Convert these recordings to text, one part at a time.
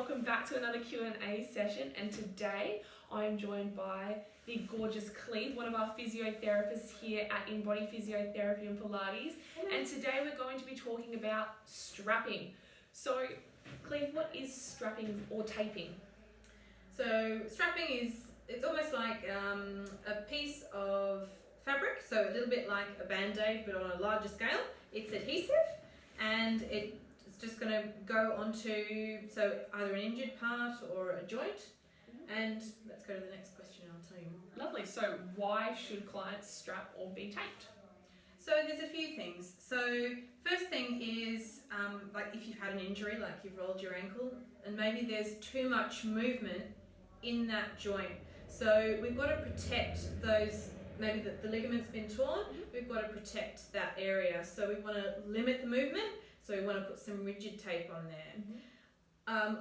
welcome back to another Q&A session, and today I am joined by the gorgeous Cleve, one of our physiotherapists here at InBody Physiotherapy and Pilates. Hello. And today we're going to be talking about strapping. So Cleve, what is strapping or taping? So strapping it's almost like a piece of fabric, so a little bit like a band-aid but on a larger scale. It's adhesive and it's just going to go onto either an injured part or a joint. And let's go to the next question and I'll tell you more. Lovely. So why should clients strap or be taped? So there's a few things. So first thing is like if you've had an injury, like you've rolled your ankle and maybe there's too much movement in that joint. So we've got to protect those, maybe the ligament's been torn, we've got to protect that area. So we want to limit the movement, so we want to put some rigid tape on there.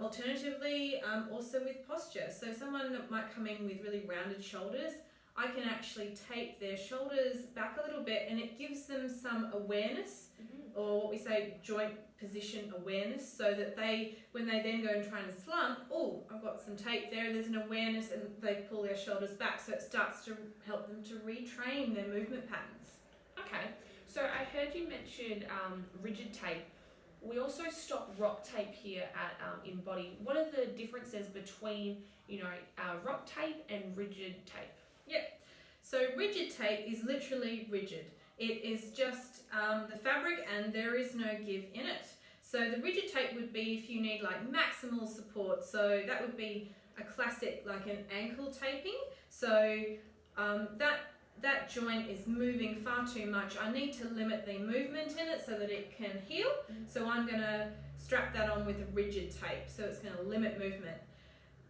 Alternatively, also with posture. So someone that might come in with really rounded shoulders, I can actually tape their shoulders back a little bit and it gives them some awareness, or what we say joint position awareness, so that when they then go and try and slump, oh, I've got some tape there, there's an awareness, and they pull their shoulders back, so it starts to help them to retrain their movement patterns. Okay, so I heard you mention rigid tape. We also stock rock tape here at InBody. What are the differences between, rock tape and rigid tape? Yeah, so rigid tape is literally rigid. It is just the fabric and there is no give in it. So the rigid tape would be if you need like maximal support. So that would be a classic, like an ankle taping. So that joint is moving far too much. I need to limit the movement in it so that it can heal. So I'm going to strap that on with a rigid tape. So it's going to limit movement.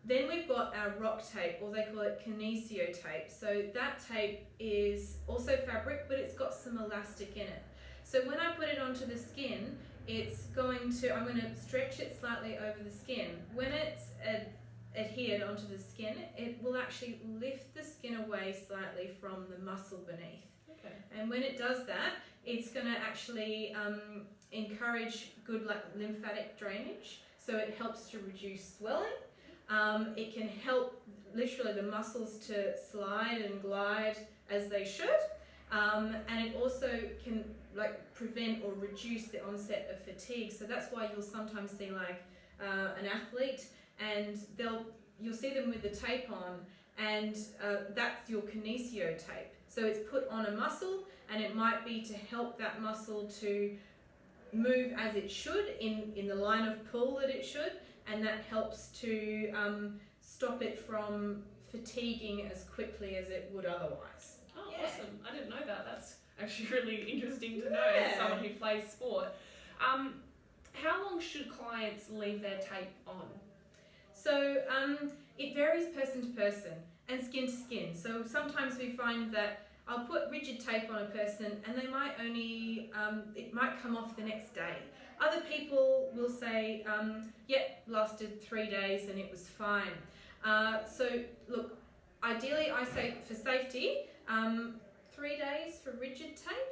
Then we've got our rock tape, or they call it kinesio tape. So that tape is also fabric, but it's got some elastic in it. So when I put it onto the skin, I'm going to stretch it slightly over the skin. When it's adhered onto the skin, it will actually lift the skin away slightly from the muscle beneath. Okay. And when it does that, it's going to actually encourage good lymphatic drainage. So it helps to reduce swelling. It can help literally the muscles to slide and glide as they should, and it also can prevent or reduce the onset of fatigue. So that's why you'll sometimes see an athlete, and you'll see them with the tape on, and that's your kinesio tape. So it's put on a muscle, and it might be to help that muscle to move as it should in the line of pull that it should. And that helps to stop it from fatiguing as quickly as it would otherwise. Oh, yeah. Awesome. I didn't know that. That's actually really interesting to know as someone who plays sport. How long should clients leave their tape on? So it varies person to person and skin to skin. So sometimes we find that I'll put rigid tape on a person and they might it might come off the next day. Other people will say, lasted 3 days and it was fine. So look, ideally I say for safety, 3 days for rigid tape,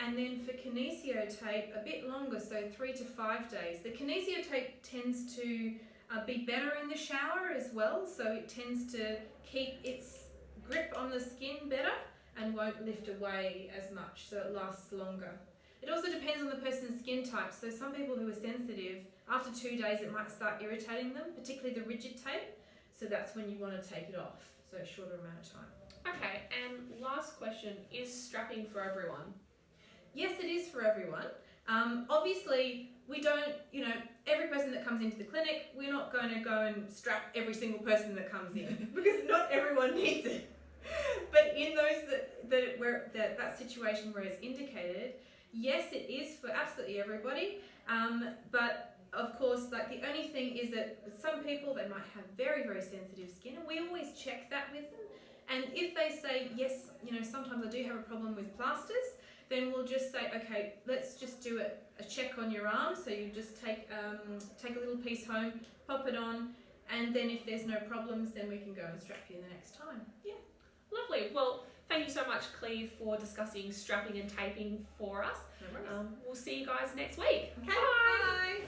and then for kinesio tape a bit longer, so 3 to 5 days. The kinesio tape tends to be better in the shower as well, so it tends to keep its grip on the skin better and won't lift away as much, so it lasts longer. It also depends on the person's skin type. So some people who are sensitive, after 2 days it might start irritating them, particularly the rigid tape. So that's when you want to take it off, so a shorter amount of time. Okay, and last question, is strapping for everyone? Yes, it is for everyone. Obviously, we don't, every person that comes into the clinic, we're not going to go and strap every single person that comes in because not everyone needs it. But in those that situation where it's indicated, yes, it is for absolutely everybody. But of course, the only thing is that with some people, they might have very, very sensitive skin, and we always check that with them. And if they say, yes, sometimes I do have a problem with plasters, then we'll just say, okay, let's just do a check on your arm. So you just take a little piece home, pop it on, and then if there's no problems, then we can go and strap you the next time. Yeah. Lovely. Well, thank you so much, Cleve, for discussing strapping and taping for us. No worries. We'll see you guys next week. Okay. Bye.